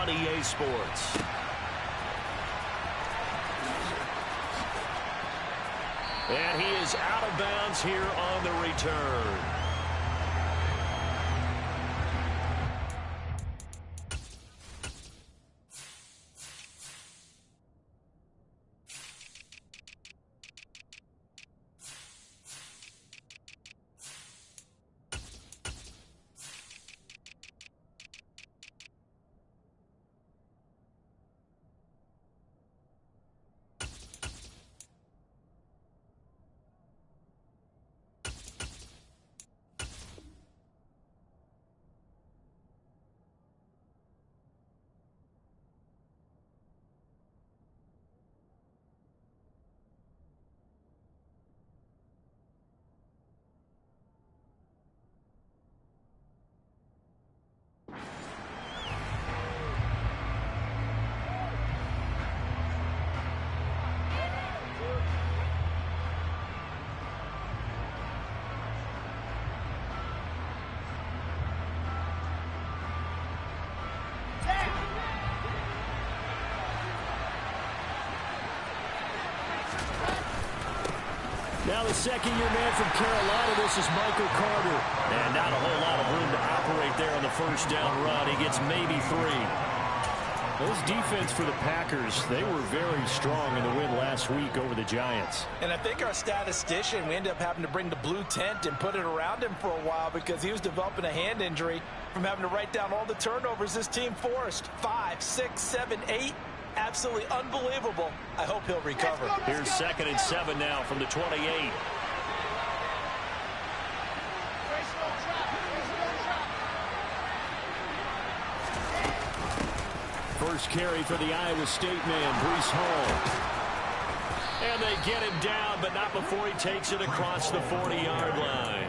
on EA Sports. And he is out of bounds here on the return. Now the second-year man from Carolina, this is Michael Carter. And not a whole lot of room to operate there on the first down run. He gets maybe 3. Those defense for the Packers, they were very strong in the win last week over the Giants. And I think our statistician, we ended up having to bring the blue tent and put it around him for a while because he was developing a hand injury from having to write down all the turnovers this team forced. 5, 6, 7, 8. Absolutely unbelievable. I hope he'll recover. Here's 2nd and 7 now from the 28. First carry for the Iowa State man, Breece Hall. And they get him down, but not before he takes it across the 40-yard line.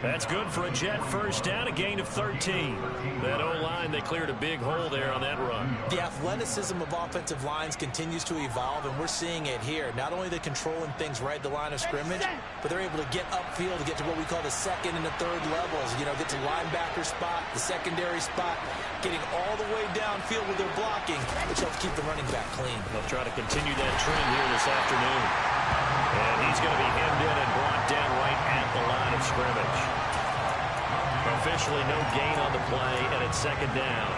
That's good for a Jet first down, a gain of 13. That O-line, they cleared a big hole there on that run. The athleticism of offensive lines continues to evolve, and we're seeing it here. Not only are they controlling things right at the line of scrimmage, but they're able to get upfield to get to what we call the second and the third levels. You know, get to linebacker spot, the secondary spot, getting all the way downfield with their blocking, which helps keep the running back clean. They'll try to continue that trend here this afternoon. And he's going to be hemmed in and brought down right at the line of scrimmage. Officially no gain on the play, and it's 2nd down.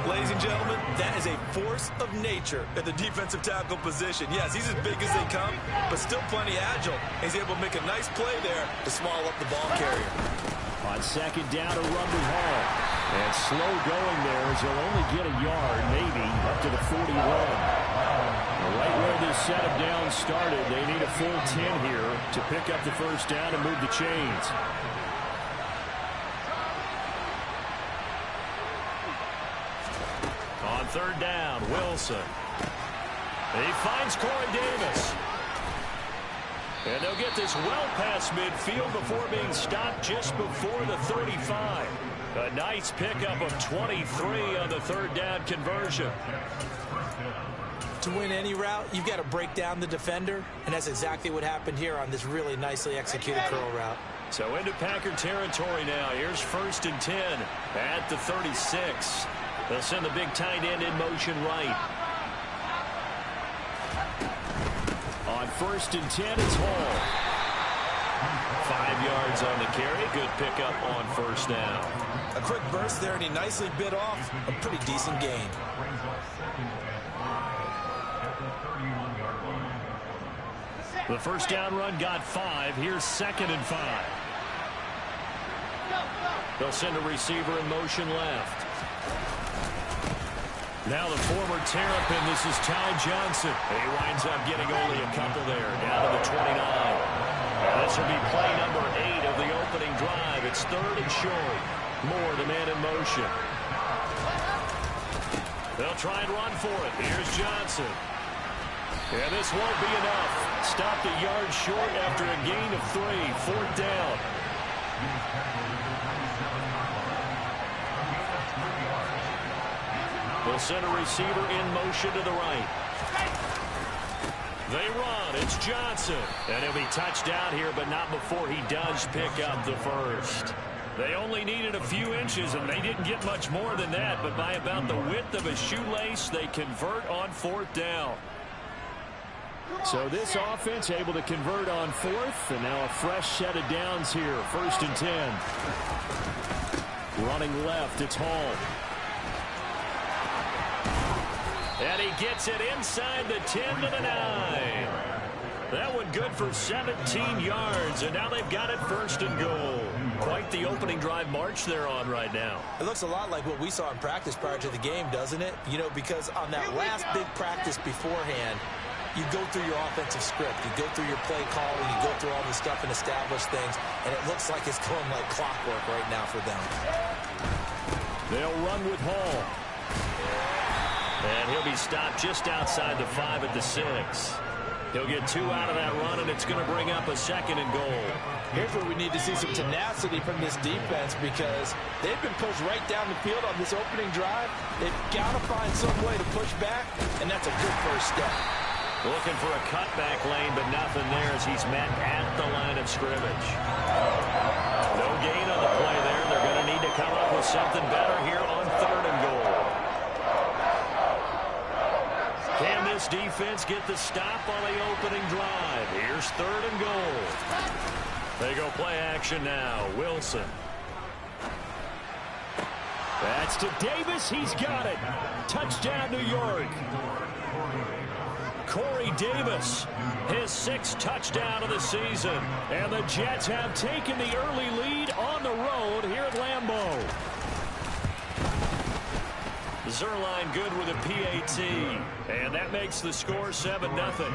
Ladies and gentlemen, that is a force of nature at the defensive tackle position. Yes, he's as big as they come, but still plenty agile. He's able to make a nice play there to swallow up the ball carrier. On 2nd down, a run to Hall. And slow going there as he'll only get a yard, maybe, up to the 41. Right where this set of downs started, they need a full 10 here to pick up the first down and move the chains. On 3rd down, Wilson. He finds Corey Davis. And they'll get this well past midfield before being stopped just before the 35. A nice pickup of 23 on the 3rd down conversion. To win any route, you've got to break down the defender, and that's exactly what happened here on this really nicely executed curl route. So into Packer territory now. Here's 1st and 10 at the 36. They'll send the big tight end in motion right. On 1st and 10, it's Hall. 5 yards on the carry. Good pickup on 1st down. A quick burst there, and he nicely bit off a pretty decent gain. The first down run got 5. Here's 2nd and 5. They'll send a receiver in motion left. Now the former Terrapin, this is Ty Johnson. He winds up getting only a couple there, down to the 29. This will be play number 8 of the opening drive. It's 3rd and short. Moore, the man in motion. They'll try and run for it. Here's Johnson. And this won't be enough. Stopped a yard short after a gain of 3. 4th down. They'll send a receiver in motion to the right. They run. It's Johnson. And he'll be touched down here, but not before he does pick up the first. They only needed a few inches, and they didn't get much more than that, but by about the width of a shoelace, they convert on 4th down. So this offense able to convert on 4th, and now a fresh set of downs here. 1st and 10. Running left, it's Hall. And he gets it inside the 10 to the 9. That one good for 17 yards, and now they've got it 1st and goal. Quite the opening drive march they're on right now. It looks a lot like what we saw in practice prior to the game, doesn't it? You know, because on that last big practice beforehand, you go through your offensive script, you go through your play calling, you go through all this stuff and establish things, and it looks like it's going like clockwork right now for them. They'll run with Hall. And he'll be stopped just outside the 5 at the 6. He'll get 2 out of that run, and it's going to bring up a 2nd and goal. Here's where we need to see some tenacity from this defense, because they've been pushed right down the field on this opening drive. They've got to find some way to push back, and that's a good first step. Looking for a cutback lane, but nothing there as he's met at the line of scrimmage. No gain on the play there. They're going to need to come up with something better here on 3rd and goal. Can this defense get the stop on the opening drive? Here's 3rd and goal. They go play action now. Wilson. That's to Davis. He's got it. Touchdown, New York. Corey Davis, his 6th touchdown of the season. And the Jets have taken the early lead on the road here at Lambeau. Zerline good with a PAT. And that makes the score 7-0.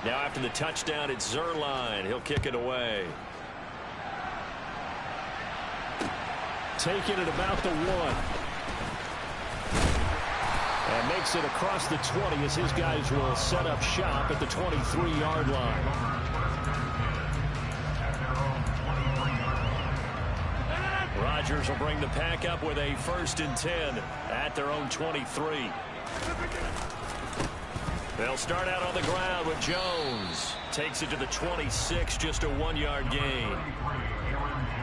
Now after the touchdown, it's Zerline. He'll kick it away. Taking it about the 1. And makes it across the 20 as his guys will set up shop at the 23-yard line. Rodgers will bring the pack up with a 1st and 10 at their own 23. They'll start out on the ground with Jones. Takes it to the 26, just a 1-yard gain.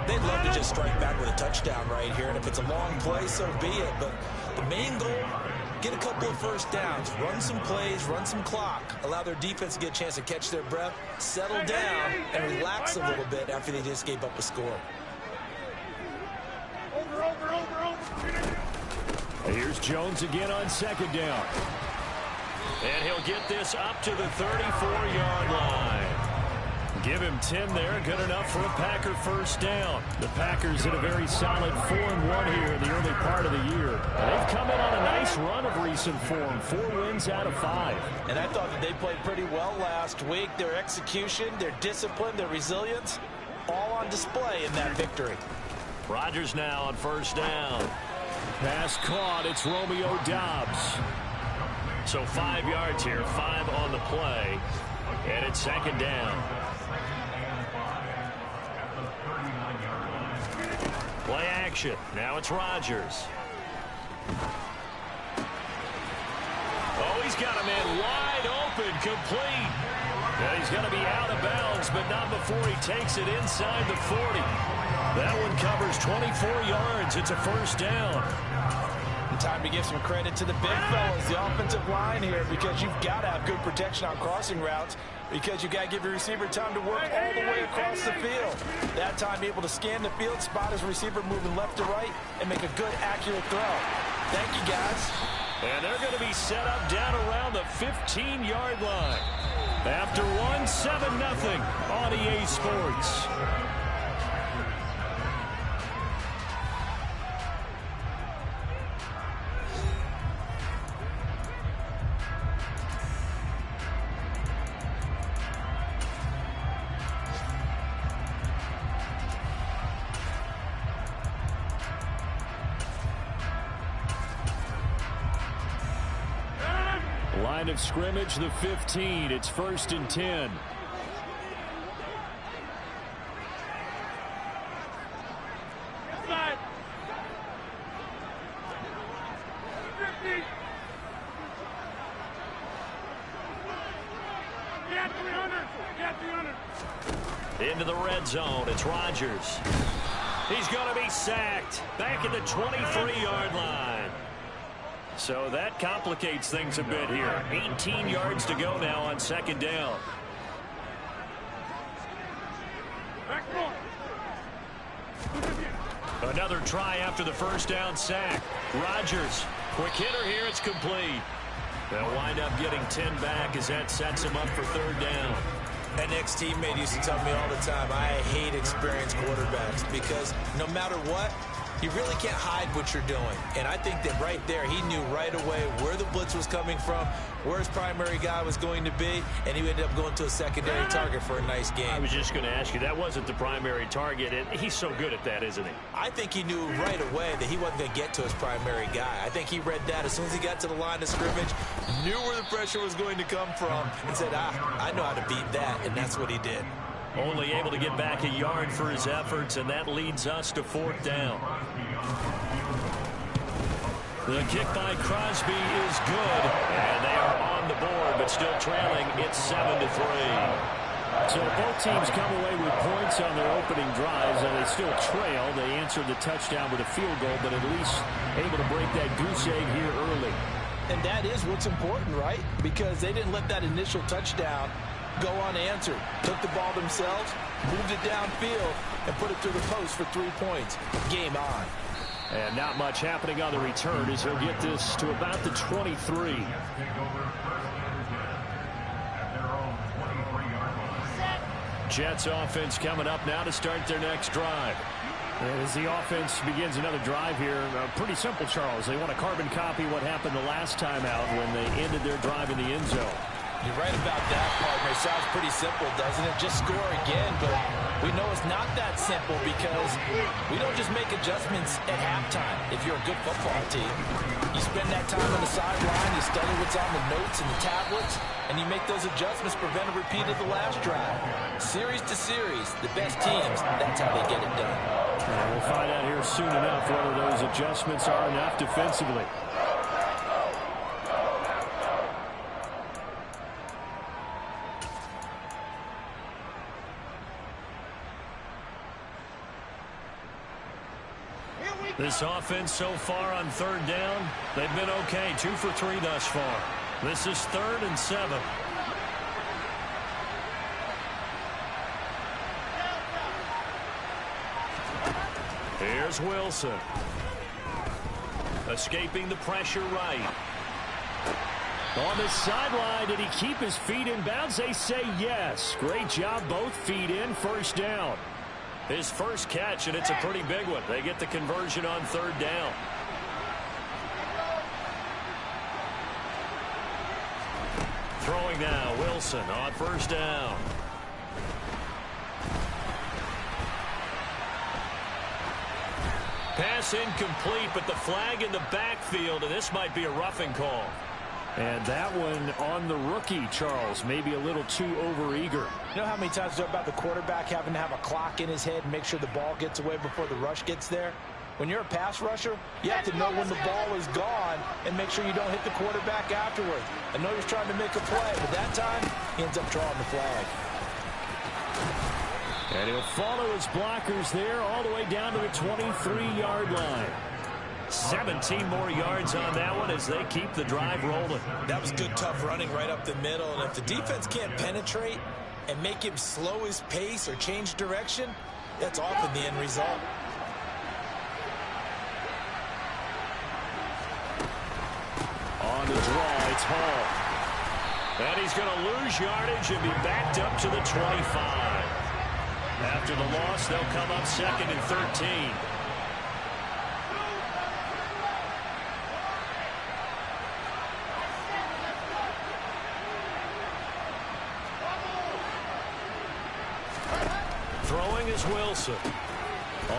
They'd love to just strike back with a touchdown right here, and if it's a long play, so be it. But the main goal, get a couple of first downs, run some plays, run some clock, allow their defense to get a chance to catch their breath, settle down, and relax a little bit after they just gave up a score. Here's Jones again on 2nd down. And he'll get this up to the 34-yard line. Give him 10 there. Good enough for a Packer 1st down. The Packers in a very solid 4-1 here in the early part of the year. And they've come in on a nice run of recent form. 4 wins out of 5. And I thought that they played pretty well last week. Their execution, their discipline, their resilience, all on display in that victory. Rodgers now on 1st down. Pass caught. It's Romeo Doubs. So 5 yards here, 5 on the play, and it's 2nd down. Play action. Now it's Rodgers. Oh, he's got a man wide open, complete. And he's going to be out of bounds, but not before he takes it inside the 40. That one covers 24 yards. It's a 1st down. Time to give some credit to the big fellas, the offensive line here, because you've got to have good protection on crossing routes, because you got to give your receiver time to work all the way across the field. That time, be able to scan the field, spot his receiver moving left to right, and make a good, accurate throw. Thank you, guys. And they're going to be set up down around the 15-yard line. After 7-0 on EA Sports. Line of scrimmage, the 15. It's 1st and 10. Into the red zone. It's Rodgers. He's going to be sacked. Back at the 23-yard line. So that complicates things a bit here. 18 yards to go now on 2nd down. Another try after the 1st down sack. Rodgers, quick hitter here. It's complete. They'll wind up getting 10 back as that sets him up for 3rd down. An ex-teammate used to tell me all the time, I hate experienced quarterbacks because no matter what, you really can't hide what you're doing. And I think that right there, he knew right away where the blitz was coming from, where his primary guy was going to be, and he ended up going to a secondary target for a nice game. I was just going to ask you, that wasn't the primary target, and he's so good at that, isn't he? I think he knew right away that he wasn't going to get to his primary guy. I think he read that as soon as he got to the line of scrimmage, knew where the pressure was going to come from, and said, I know how to beat that, and that's what he did. Only able to get back a yard for his efforts, and that leads us to 4th down. The kick by Crosby is good, and they are on the board, but still trailing. It's 7-3. So both teams come away with points on their opening drives, and they still trail. They answered the touchdown with a field goal, but at least able to break that goose egg here early. And that is what's important, right? Because they didn't let that initial touchdown go unanswered. Took the ball themselves, moved it downfield, and put it through the post for 3 points. Game on. And not much happening on the return as he'll get this to about the 23. Jets offense coming up now to start their next drive. And as the offense begins another drive here, pretty simple, Charles. They want to carbon copy what happened the last time out when they ended their drive in the end zone. You're right about that, partner. It sounds pretty simple, doesn't it? Just score again, but we know it's not that simple because we don't just make adjustments at halftime if you're a good football team. You spend that time on the sideline, you study what's on the notes and the tablets, and you make those adjustments, prevent a repeat of the last drive. Series to series, the best teams, that's how they get it done. And we'll find out here soon enough whether those adjustments are enough defensively. This offense so far on 3rd down, they've been okay. 2 for 3 thus far. This is 3rd and 7. Here's Wilson. Escaping the pressure right. On the sideline, did he keep his feet in bounds? They say yes. Great job, both feet in, 1st down. His first catch, and it's a pretty big one. They get the conversion on 3rd down. Throwing now, Wilson on 1st down. Pass incomplete, but the flag in the backfield, and this might be a roughing call. And that one on the rookie, Charles, maybe a little too overeager. You know how many times we talk about the quarterback having to have a clock in his head and make sure the ball gets away before the rush gets there? When you're a pass rusher, you have to know when the ball is gone and make sure you don't hit the quarterback afterwards. I know he's trying to make a play, but that time, he ends up drawing the flag. And he'll follow his blockers there all the way down to the 23-yard line. 17 more yards on that one as they keep the drive rolling. That was good, tough running right up the middle. And if the defense can't penetrate and make him slow his pace or change direction, that's often the end result. On the draw, it's Hall. And he's going to lose yardage and be backed up to the 25. After the loss, they'll come up 2nd and 13. Throwing is Wilson.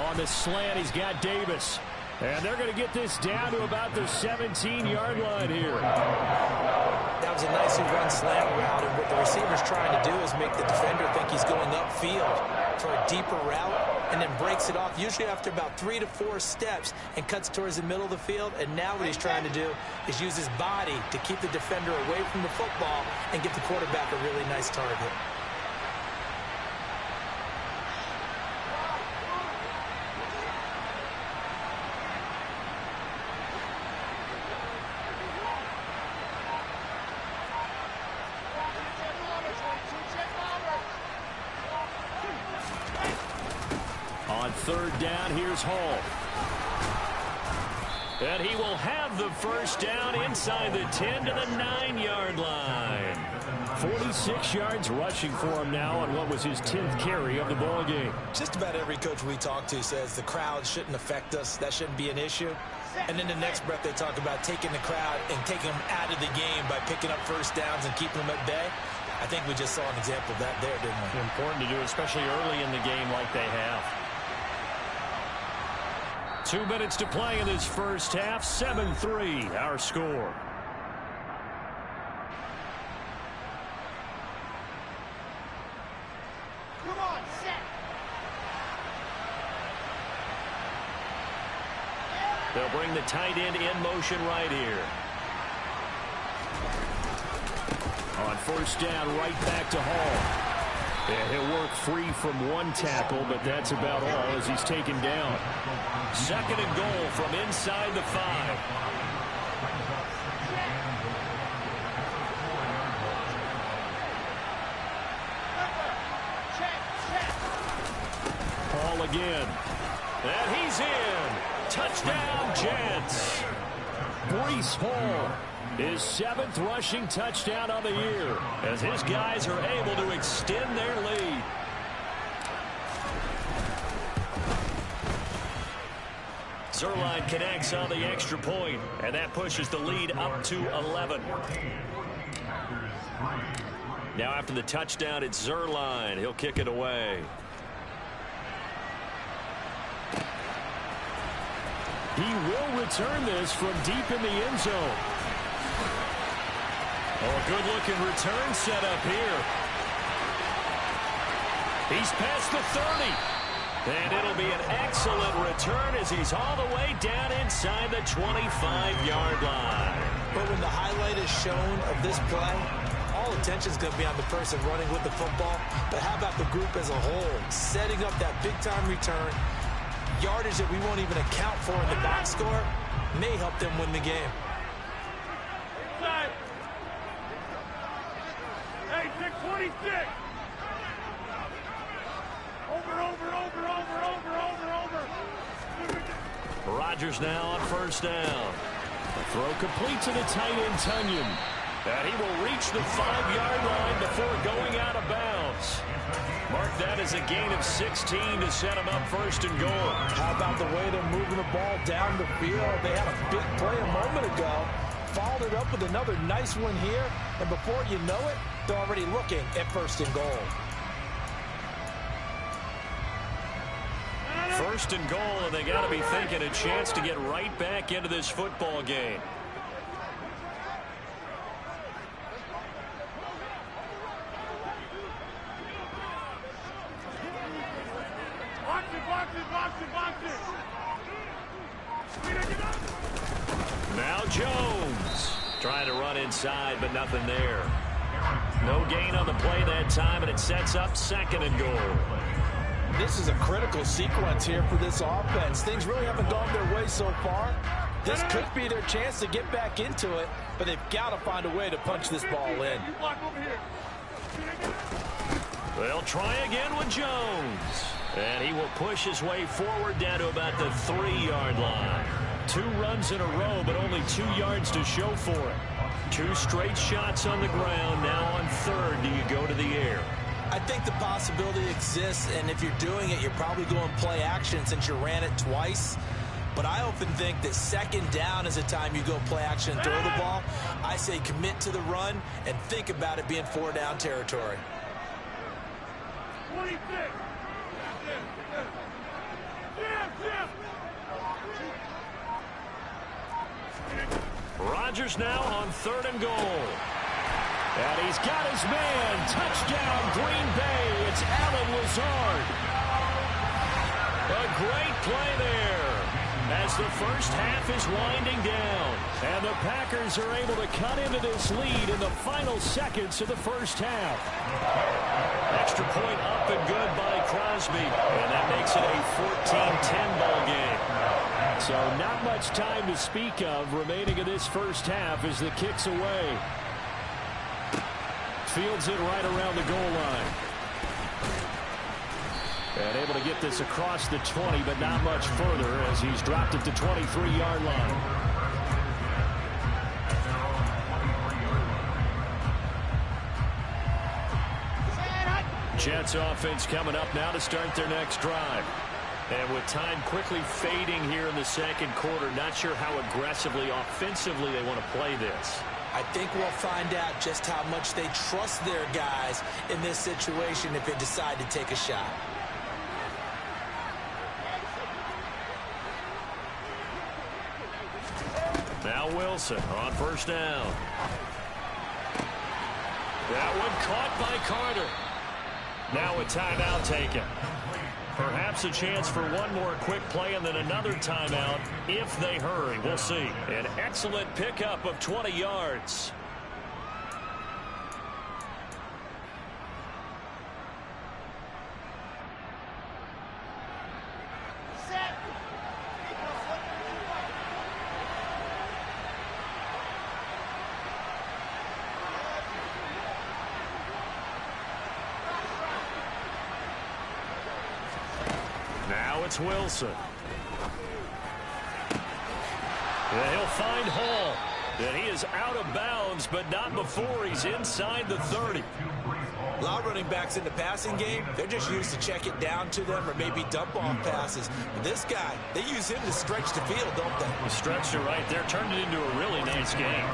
On the slant, he's got Davis. And they're going to get this down to about the 17-yard line here. Now, runs a nicely run slant route, and what the receiver's trying to do is make the defender think he's going upfield for a deeper route, and then breaks it off, usually after about 3 to 4 steps, and cuts towards the middle of the field. And now what he's trying to do is use his body to keep the defender away from the football and get the quarterback a really nice target. On third down, here's Hall. And he will have the first down inside the 10 to the 9-yard line. 46 yards rushing for him now on what was his 10th carry of the ball game. Just about every coach we talk to says the crowd shouldn't affect us. That shouldn't be an issue. And in the next breath, they talk about taking the crowd and taking them out of the game by picking up first downs and keeping them at bay. I think we just saw an example of that there, didn't we? Important to do, especially early in the game like they have. 2 minutes to play in this first half. 7-3, our score. Come on, set. They'll bring the tight end in motion right here. On first down, right back to Hall. Yeah, he'll work free from one tackle, but that's about all as he's taken down. 2nd and goal from inside the 5. Hall again. And he's in. Touchdown, Jets. Breece Hall. His 7th rushing touchdown of the year as his guys are able to extend their lead. Zerline connects on the extra point, and that pushes the lead up to 11. Now after the touchdown, it's Zerline. He'll kick it away. He will return this from deep in the end zone. Oh, a good-looking return set up here. He's past the 30. And it'll be an excellent return as he's all the way down inside the 25-yard line. But when the highlight is shown of this play, all attention is going to be on the person running with the football. But how about the group as a whole? Setting up that big-time return, yardage that we won't even account for in the box score, may help them win the game. Hey, 626. Rodgers now on first down. The throw complete to the tight end, Tunyon. And he will reach the 5-yard line before going out of bounds. Mark that as a gain of 16 to set him up 1st and goal. How about the way they're moving the ball down the field? They had a big play a moment ago. Followed it up with another nice one here. And before you know it, they're already looking at 1st and goal. 1st and goal, and they got to be thinking a chance to get right back into this football game. Now Jones trying to run inside, but nothing there. No gain on the play that time, and it sets up 2nd and goal. This is a critical sequence here for this offense. Things really haven't gone their way so far. This could be their chance to get back into it, but they've got to find a way to punch this ball in. They'll try again with Jones. And he will push his way forward down to about the 3-yard line. 2 runs in a row, but only 2 yards to show for it. 2 straight shots on the ground. Now on 3rd, do you go to the air? I think the possibility exists, and if you're doing it, you're probably going play action since you ran it twice. But I often think that 2nd down is a time you go play action and throw the ball. I say commit to the run and think about it being 4-down territory. 26. Rodgers now on 3rd and goal. And he's got his man. Touchdown, Green Bay. It's Allen Lazard. A great play there as the first half is winding down. And the Packers are able to cut into this lead in the final seconds of the first half. Extra point up and good by Crosby. And that makes it a 14-10 ball game. So not much time to speak of remaining in this first half as the kick's away. Fields it right around the goal line. And able to get this across the 20, but not much further as he's dropped it to 23-yard line. Jets offense coming up now to start their next drive. And with time quickly fading here in the second quarter, not sure how aggressively, offensively they want to play this. I think we'll find out just how much they trust their guys in this situation if they decide to take a shot. Now Wilson on first down. That one caught by Carter. Now a timeout taken. Perhaps a chance for one more quick play and then another timeout if they hurry. We'll see. An excellent pickup of 20 yards. Now it's Wilson. And he'll find Hall. And he is out of bounds, but not before he's inside the 30. A lot of running backs in the passing game, they're just used to check it down to them or maybe dump off passes. But this guy, they use him to stretch the field, don't they? The stretcher right there turned it into a really nice game.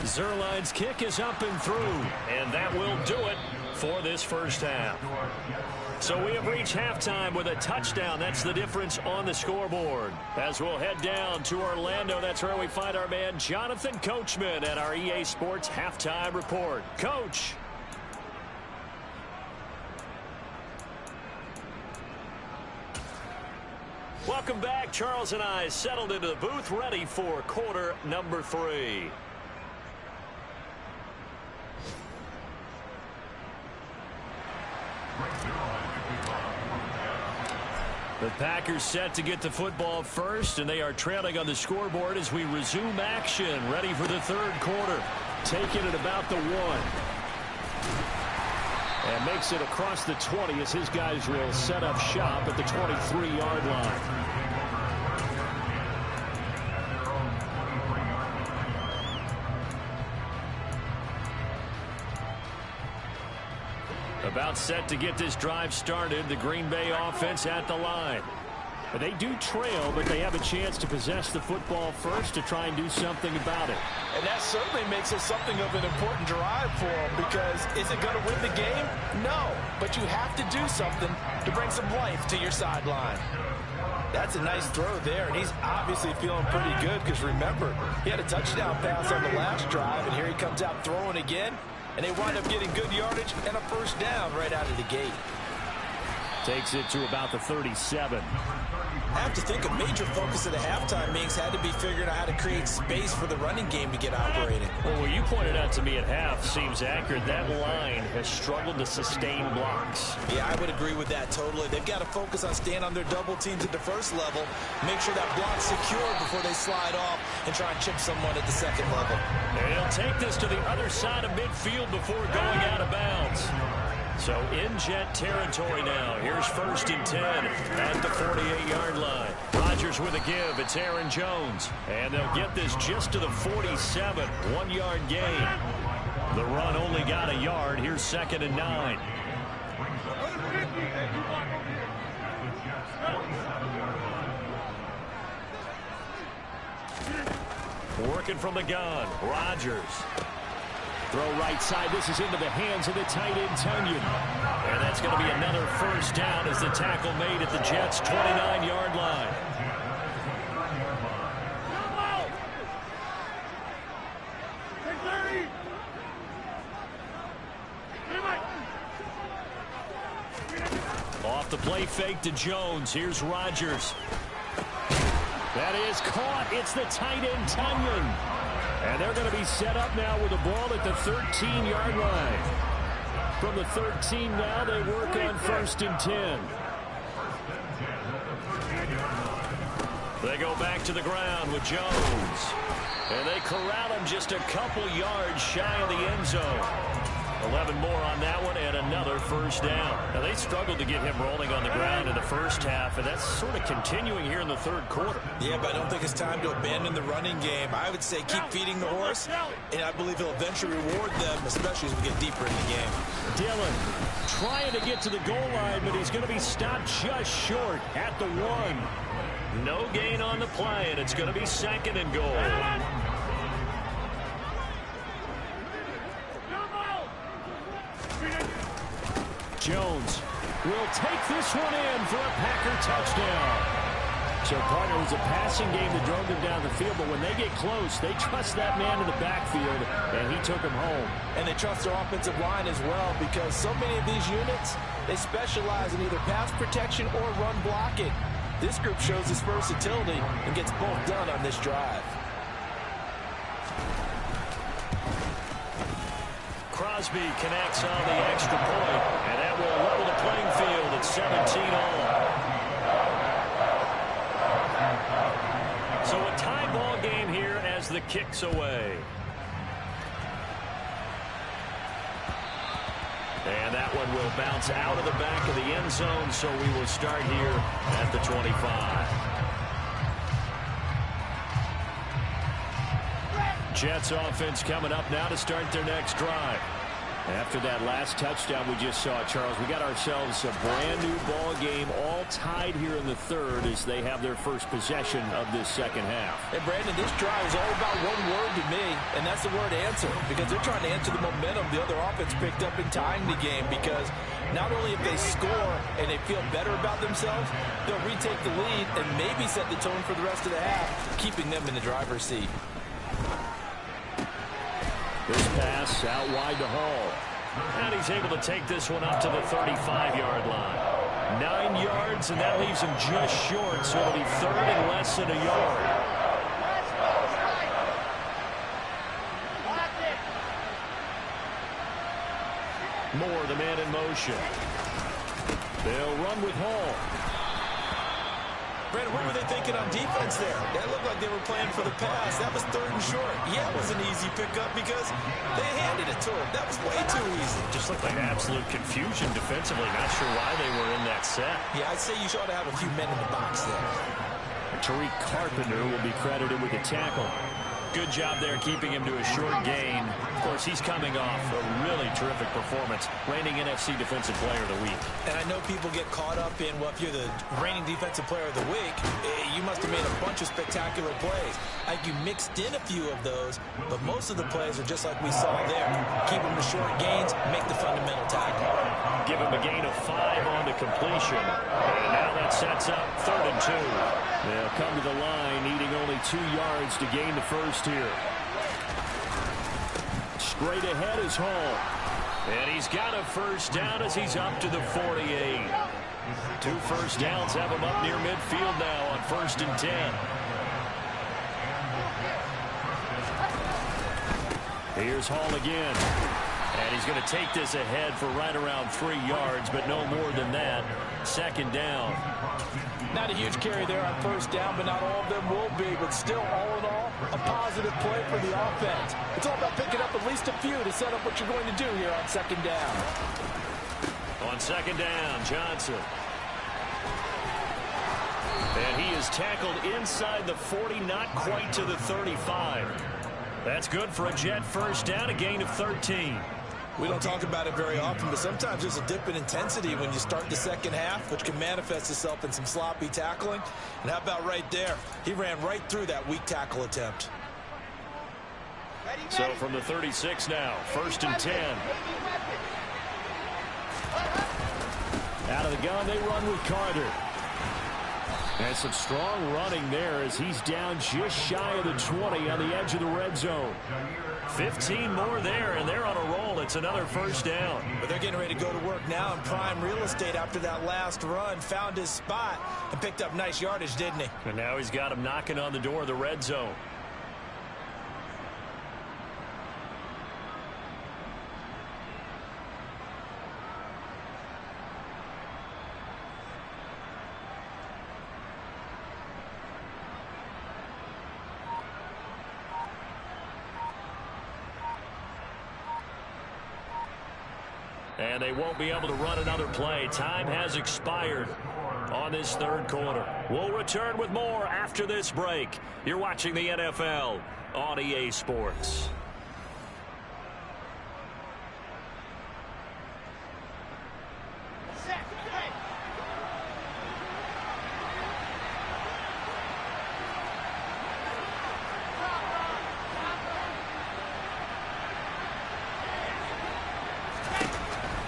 Zerline's kick is up and through, and that will do it for this first half. So we have reached halftime with a touchdown. That's the difference on the scoreboard. As we'll head down to Orlando, that's where we find our man Jonathan Coachman at our EA Sports Halftime Report. Coach. Welcome back. Charles and I settled into the booth, ready for quarter number 3. The Packers set to get the football first, and they are trailing on the scoreboard as we resume action, ready for the third quarter. Taking it about the 1. And makes it across the 20 as his guys will set up shop at the 23-yard line. About set to get this drive started. The Green Bay offense at the line. They do trail, but they have a chance to possess the football first to try and do something about it. And that certainly makes it something of an important drive for them, because is it going to win the game? No, but you have to do something to bring some life to your sideline. That's a nice throw there, and he's obviously feeling pretty good because, remember, he had a touchdown pass on the last drive, and here he comes out throwing again. And they wind up getting good yardage and a first down right out of the gate. Takes it to about the 37. I have to think a major focus of the halftime meetings had to be figuring out how to create space for the running game to get operating. Well, what you pointed out to me at half seems accurate. That line has struggled to sustain blocks. Yeah, I would agree with that totally. They've got to focus on staying on their double teams at the first level, make sure that block's secure before they slide off and try and chip someone at the second level. And he'll take this to the other side of midfield before going out of bounds. So in Jet territory now. Here's 1st and 10 at the 48-yard line. Rodgers with a give. It's Aaron Jones. And they'll get this just to the 47. 1-yard gain. The run only got a yard. Here's 2nd and 9. Working from the gun. Rodgers. Throw right side. This is into the hands of the tight end, Tunyon. And that's going to be another first down as the tackle made at the Jets' 29-yard line. play fake to Jones. Here's Rodgers. That is caught. It's the tight end, Tunyon. And they're going to be set up now with the ball at the 13-yard line. From the 13 now, they work on 1st and 10. They go back to the ground with Jones. And they corral him just a couple yards shy of the end zone. 11 more on that one and another first down. Now, they struggled to get him rolling on the ground in the first half, and that's sort of continuing here in the third quarter. Yeah, but I don't think it's time to abandon the running game. I would say keep feeding the horse, and I believe he'll eventually reward them, especially as we get deeper in the game. Dillon trying to get to the goal line, but he's going to be stopped just short at the 1. No gain on the play, and it's going to be 2nd and goal. Jones will take this one in for a Packer touchdown. So, partner, it was a passing game that drove them down the field, but when they get close, they trust that man in the backfield, and he took him home. And they trust their offensive line as well, because so many of these units, they specialize in either pass protection or run blocking. This group shows its versatility and gets both done on this drive. Crosby connects on the extra point, and that will level the playing field at 17 all. So a tie ball game here as the kick's away. And that one will bounce out of the back of the end zone, so we will start here at the 25. Jets offense coming up now to start their next drive. After that last touchdown we just saw, Charles, we got ourselves a brand new ball game, all tied here in the third as they have their first possession of this second half. And Brandon, this drive is all about one word to me, and that's the word answer, because they're trying to answer the momentum the other offense picked up in tying the game, because not only if they score and they feel better about themselves, they'll retake the lead and maybe set the tone for the rest of the half, keeping them in the driver's seat. This pass out wide to Hall. And he's able to take this one up to the 35-yard line. 9 yards, and that leaves him just short, so it'll be 3rd and less than a yard. Moore, the man in motion. They'll run with Hall. Brandon, what were they thinking on defense there? That looked like they were playing for the pass. That was 3rd and short. Yeah, it was an easy pickup because they handed it to him. That was way too easy. Just looked like absolute confusion defensively. Not sure why they were in that set. Yeah, I'd say you ought to have a few men in the box there. Tariq Carpenter will be credited with the tackle. Good job there keeping him to a short gain. Of course, he's coming off a really terrific performance, reigning NFC Defensive Player of the Week. And I know people get caught up in, well, if you're the reigning Defensive Player of the Week, you must have made a bunch of spectacular plays. I think you mixed in a few of those, but most of the plays are just like we saw there. Keep them to short gains, make the fundamental tackle. Give him a gain of 5 on the completion. And now that sets up 3rd and 2. They'll come to the line, needing only 2 yards to gain the first here. Straight ahead is Hall. And he's got a first down as he's up to the 48. 2 first downs have him up near midfield now on 1st and 10. Here's Hall again. And he's going to take this ahead for right around 3 yards, but no more than that. 2nd down. Not a huge carry there on 1st down, but not all of them will be. But still, all in all, a positive play for the offense. It's all about picking up at least a few to set up what you're going to do here on 2nd down. On 2nd down, Johnson. And he is tackled inside the 40, not quite to the 35. That's good for a Jet first down, a gain of 13. We don't talk about it very often, but sometimes there's a dip in intensity when you start the second half, which can manifest itself in some sloppy tackling. And how about right there? He ran right through that weak tackle attempt. So from the 36 now, 1st and 10. Out of the gun, they run with Carter. And some strong running there as he's down just shy of the 20 on the edge of the red zone. 15 more there, and they're on a roll. It's another first down. But they're getting ready to go to work now in prime real estate after that last run. Found his spot and picked up nice yardage, didn't he? And now he's got him knocking on the door of the red zone. And they won't be able to run another play. Time has expired on this third quarter. We'll return with more after this break. You're watching the NFL on EA Sports.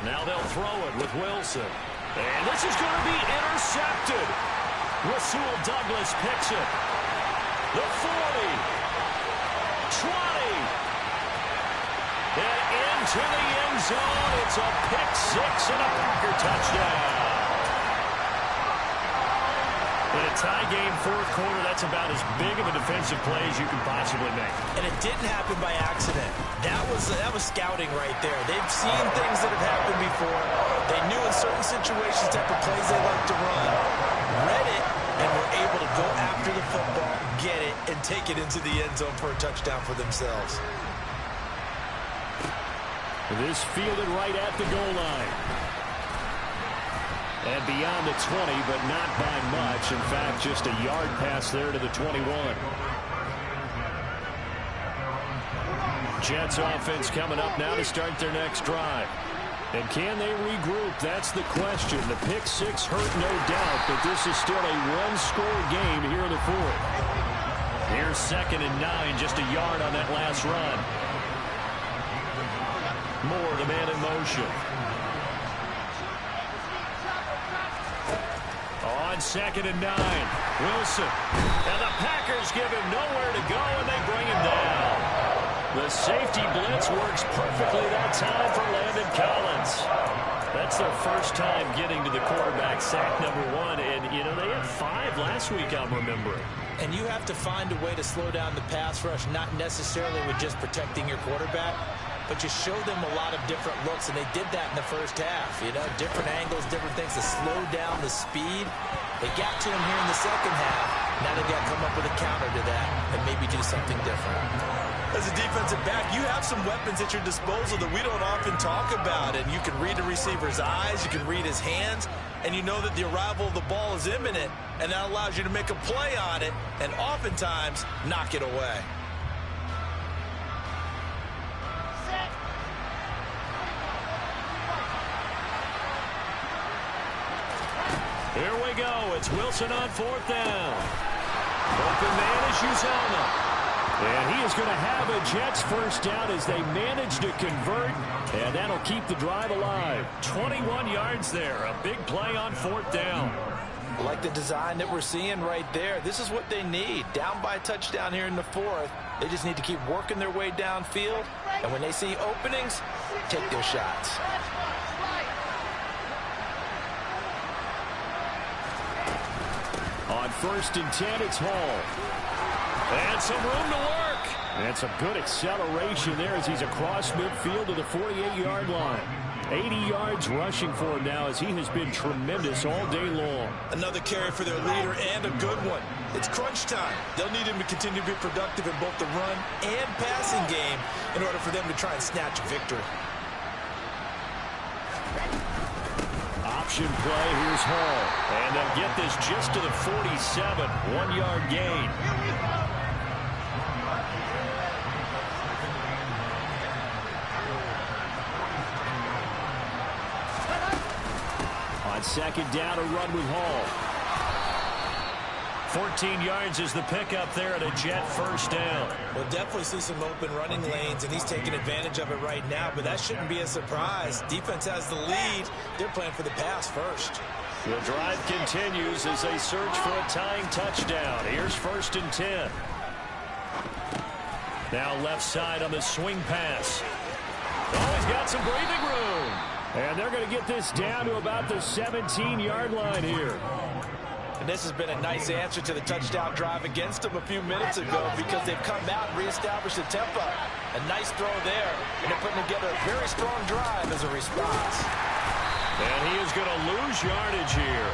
Now they'll throw it with Wilson. And this is going to be intercepted. Rasul Douglas picks it. The 40. 20. And into the end zone. It's a pick six and a Packer touchdown. In a tie game, fourth quarter, that's about as big of a defensive play as you can possibly make. And it didn't happen by accident. That was scouting right there. They've seen things that have happened before. They knew in certain situations type of plays they like to run, read it, and were able to go after the football, get it, and take it into the end zone for a touchdown for themselves. This fielded right at the goal line. And beyond the 20, but not by much. In fact, just a yard pass there to the 21. Jets offense coming up now to start their next drive. And can they regroup? That's the question. The pick six hurt, no doubt, but this is still a one-score game here in the fourth. Here's 2nd and 9, just a yard on that last run. Moore, the man in motion. On 2nd and 9, Wilson. And the Packers give him nowhere to go, and they bring him down. The safety blitz works perfectly that time for Landon Collins. That's their first time getting to the quarterback, sack number 1. And, you know, they had 5 last week, I'm remembering. And you have to find a way to slow down the pass rush, not necessarily with just protecting your quarterback, but just show them a lot of different looks, and they did that in the first half. You know, different angles, different things to slow down the speed. They got to him here in the second half. Now they've got to come up with a counter to that and maybe do something different. As a defensive back, you have some weapons at your disposal that we don't often talk about, and you can read the receiver's eyes, you can read his hands, and you know that the arrival of the ball is imminent, and that allows you to make a play on it and oftentimes knock it away. Here we go. It's Wilson on 4th down. Open man is Uzomah. And he is going to have a Jets first down as they manage to convert. And that'll keep the drive alive. 21 yards there. A big play on 4th down. Like the design that we're seeing right there. This is what they need. Down by a touchdown here in the 4th. They just need to keep working their way downfield. And when they see openings, take their shots. On 1st and 10, it's Hall. And some room to work. And some good acceleration there as he's across midfield to the 48-yard line. 80 yards rushing for him now as he has been tremendous all day long. Another carry for their leader and a good one. It's crunch time. They'll need him to continue to be productive in both the run and passing game in order for them to try and snatch a victory. Option play, here's Hall. And they'll get this just to the 47, 1-yard gain. On 2nd down, a run with Hall. 14 yards is the pickup there at a Jet first down. We'll definitely see some open running lanes, and he's taking advantage of it right now, but that shouldn't be a surprise. Defense has the lead. They're playing for the pass first. The drive continues as they search for a tying touchdown. Here's 1st and 10. Now left side on the swing pass. Oh, he's got some breathing room. And they're going to get this down to about the 17-yard line here. And this has been a nice answer to the touchdown drive against them a few minutes ago because they've come out and reestablished the tempo. A nice throw there, and they're putting together a very strong drive as a response. And he is going to lose yardage here.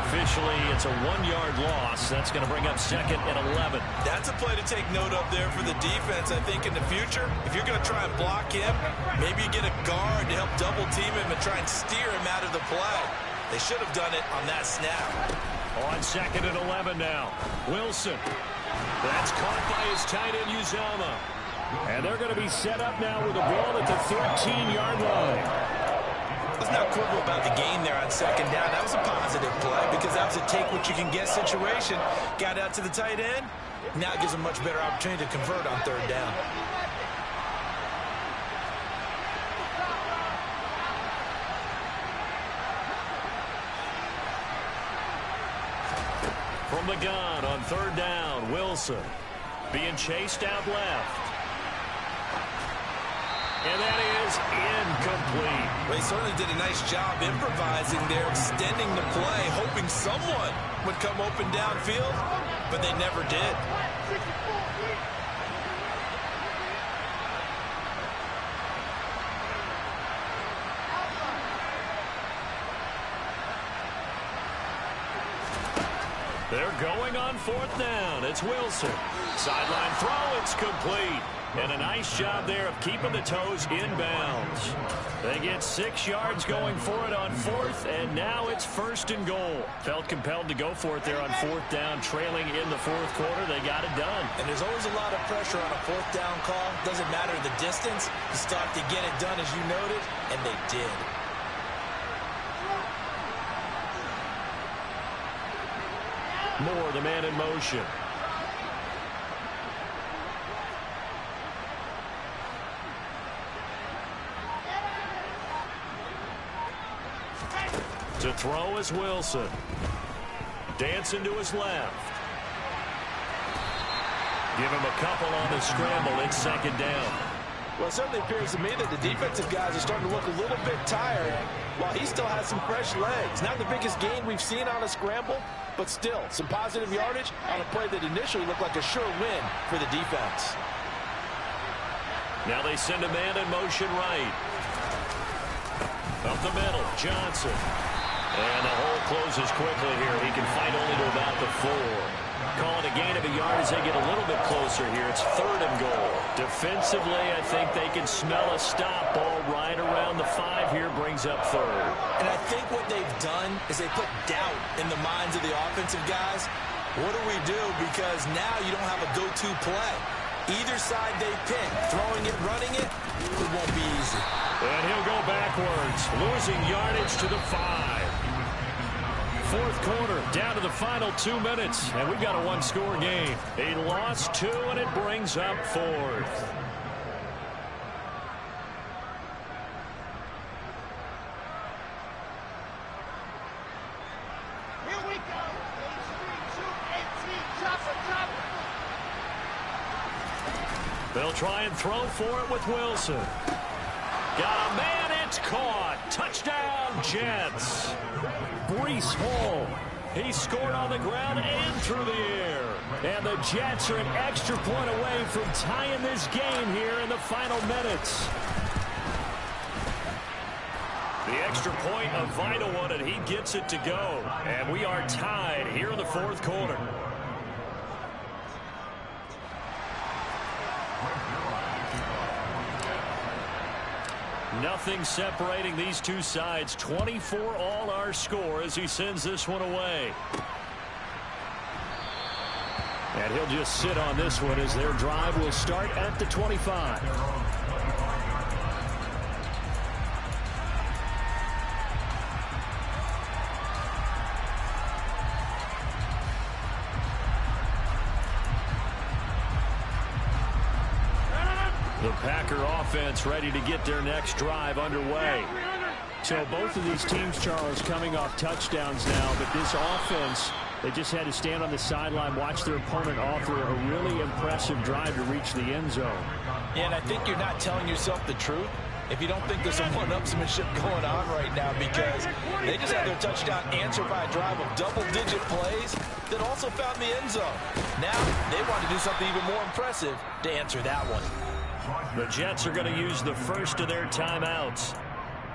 Officially, it's a 1-yard loss. That's going to bring up 2nd and 11. That's a play to take note of there for the defense. I think in the future, if you're going to try and block him, maybe you get a guard to help double team him and try and steer him out of the play. They should have done it on that snap. On 2nd and 11 now. Wilson. That's caught by his tight end, Uzama. And they're going to be set up now with a ball at the 13-yard line. Let's not quibble about the gain there on 2nd down. That was a positive play because that was a take-what-you-can-get situation. Got out to the tight end. Now it gives them a much better opportunity to convert on 3rd down. From the gun on 3rd down, Wilson being chased out left. And that is incomplete. They certainly did a nice job improvising there, extending the play, hoping someone would come open downfield, but they never did. They're going on 4th down. It's Wilson. Sideline throw. It's complete. And a nice job there of keeping the toes inbounds. They get 6 yards going for it on 4th, and now it's 1st and goal. Felt compelled to go for it there on 4th down, trailing in the 4th quarter. They got it done. And there's always a lot of pressure on a 4th down call. Doesn't matter the distance. You still have to get it done, as you noted, and they did. Moore, the man in motion. To throw is Wilson. Dancing to his left. Give him a couple on the scramble. It's 2nd down. Well, it certainly appears to me that the defensive guys are starting to look a little bit tired while he still has some fresh legs. Not the biggest gain we've seen on a scramble, but still some positive yardage on a play that initially looked like a sure win for the defense. Now they send a man in motion right. Up the middle, Johnson. And the hole closes quickly here. He can fight only to about the 4. Call it a gain of a yard as they get a little bit closer here. It's 3rd and goal. Defensively, I think they can smell a stop. Ball right around the 5 here, brings up 3rd. And I think what they've done is they put doubt in the minds of the offensive guys. What do we do? Because now you don't have a go-to play. Either side they pick, throwing it, running it, it won't be easy. And he'll go backwards, losing yardage to the 5. 4th quarter, down to the final 2 minutes, and we've got a 1-score game. He lost 2, and it brings up 4th. Here we go. 18, chopper, chopper. They'll try and throw for it with Wilson. Got a man, it's caught. Touchdown, Jets. Breece Hall. He scored on the ground and through the air. And the Jets are an extra point away from tying this game here in the final minutes. The extra point, a vital one, and he gets it to go. And we are tied here in the 4th quarter. Nothing separating these two sides. 24 all our score as he sends this one away. And he'll just sit on this one as their drive will start at the 25. The Packer offense ready to get their next drive underway. So both of these teams, Charles, coming off touchdowns now, but this offense, they just had to stand on the sideline, watch their opponent offer a really impressive drive to reach the end zone. Yeah, and I think you're not telling yourself the truth if you don't think there's some one-upsmanship going on right now, because they just had their touchdown answered by a drive of double-digit plays that also found the end zone. Now they want to do something even more impressive to answer that one. The Jets are going to use the first of their timeouts,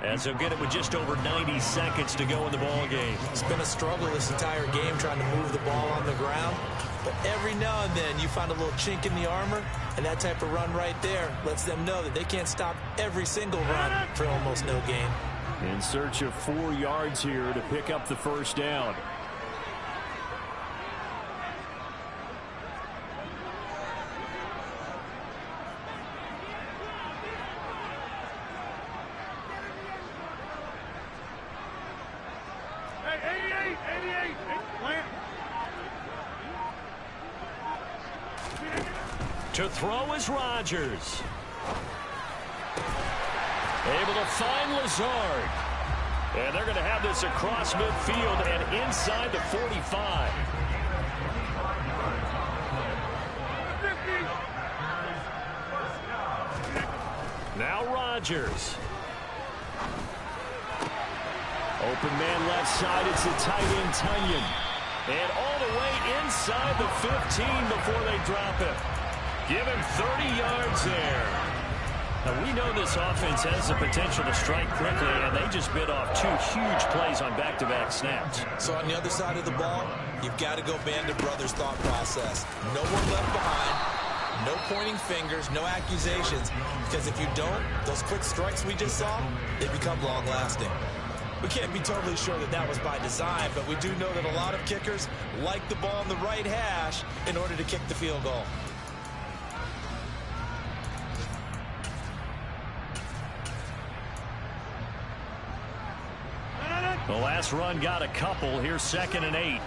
as they'll get it with just over 90 seconds to go in the ball game. It's been a struggle this entire game trying to move the ball on the ground. But every now and then you find a little chink in the armor, and that type of run right there lets them know that they can't stop every single run for almost no gain. In search of 4 yards here to pick up the first down. Hey, 88, plant. To throw is Rodgers. Able to find Lazard. And they're going to have this across midfield and inside the 45. 50. Now Rodgers. Open man left side. It's the tight end, Tunyon. And all the way inside the 15 before they drop it. Give him 30 yards there. Now, we know this offense has the potential to strike quickly, and they just bit off 2 huge plays on back-to-back snaps. So on the other side of the ball, you've got to go Band of Brothers thought process. No one left behind, no pointing fingers, no accusations, because if you don't, those quick strikes we just saw, they become long-lasting. We can't be totally sure that that was by design, but we do know that a lot of kickers like the ball in the right hash in order to kick the field goal. The last run got a couple. Here's 2nd and 8.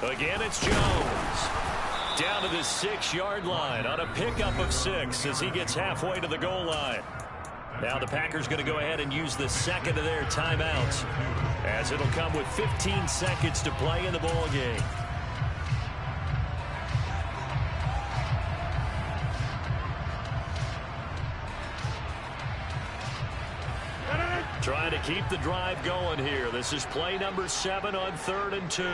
Again, it's Jones. Down to the 6-yard line on a pickup of 6 as he gets halfway to the goal line. Now the Packers going to go ahead and use the second of their timeouts, as it'll come with 15 seconds to play in the ball game. Trying to keep the drive going here. This is play number 7 on 3rd and 2.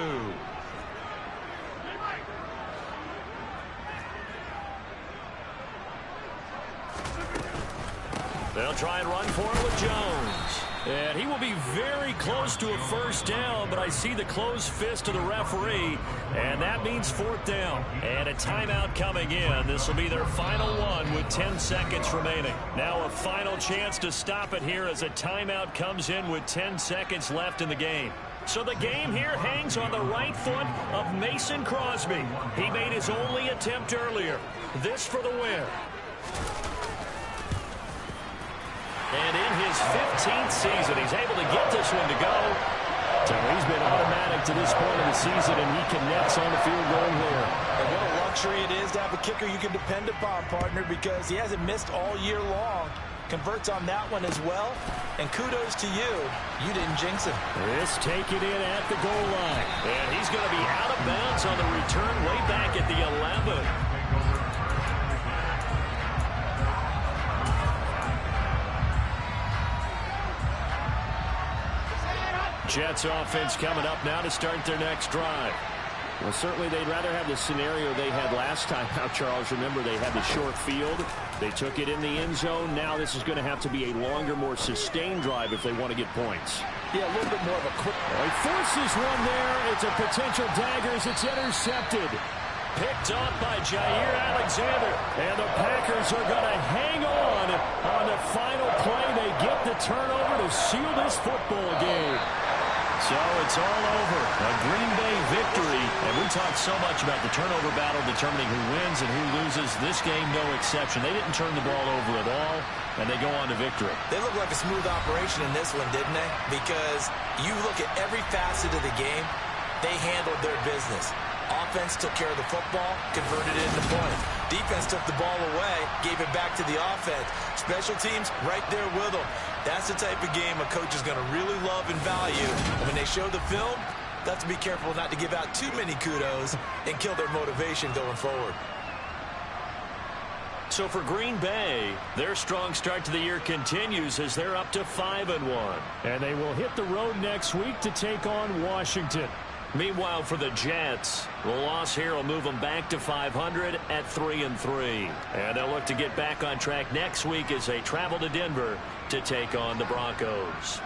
They'll try and run for it with Jones. And he will be very close to a first down, but I see the closed fist of the referee, and that means 4th down. And a timeout coming in. This will be their final one with 10 seconds remaining. Now a final chance to stop it here as a timeout comes in with 10 seconds left in the game. So the game here hangs on the right foot of Mason Crosby. He made his only attempt earlier. This for the win. And in his 15th season, he's able to get this one to go. So he's been automatic to this point of the season, and he connects on the field goal here. And what a luxury it is to have a kicker you can depend upon, partner, because he hasn't missed all year long. Converts on that one as well. And kudos to you. You didn't jinx him. This take it in at the goal line. And he's going to be out of bounds on the return way back at the 11. Jets offense coming up now to start their next drive. Well, certainly they'd rather have the scenario they had last time out, Charles. Remember, they had the short field. They took it in the end zone. Now this is going to have to be a longer, more sustained drive if they want to get points. Yeah, a little bit more of a quick... He forces one there. It's a potential dagger as it's intercepted. Picked off by Jair Alexander. And the Packers are going to hang on the final play. They get the turnover to seal this football game. So it's all over. A Green Bay victory. And we talked so much about the turnover battle determining who wins and who loses. This game, no exception. They didn't turn the ball over at all, and they go on to victory. They look like a smooth operation in this one, didn't they? Because you look at every facet of the game, they handled their business. Offense took care of the football, converted it into points. Defense took the ball away, gave it back to the offense. Special teams, right there with them. That's the type of game a coach is going to really love and value. And when they show the film, they have to be careful not to give out too many kudos and kill their motivation going forward. So for Green Bay, their strong start to the year continues as they're up to 5-1. And they will hit the road next week to take on Washington. Meanwhile, for the Jets, the loss here will move them back to 500 at 3-3. And they'll look to get back on track next week as they travel to Denver to take on the Broncos.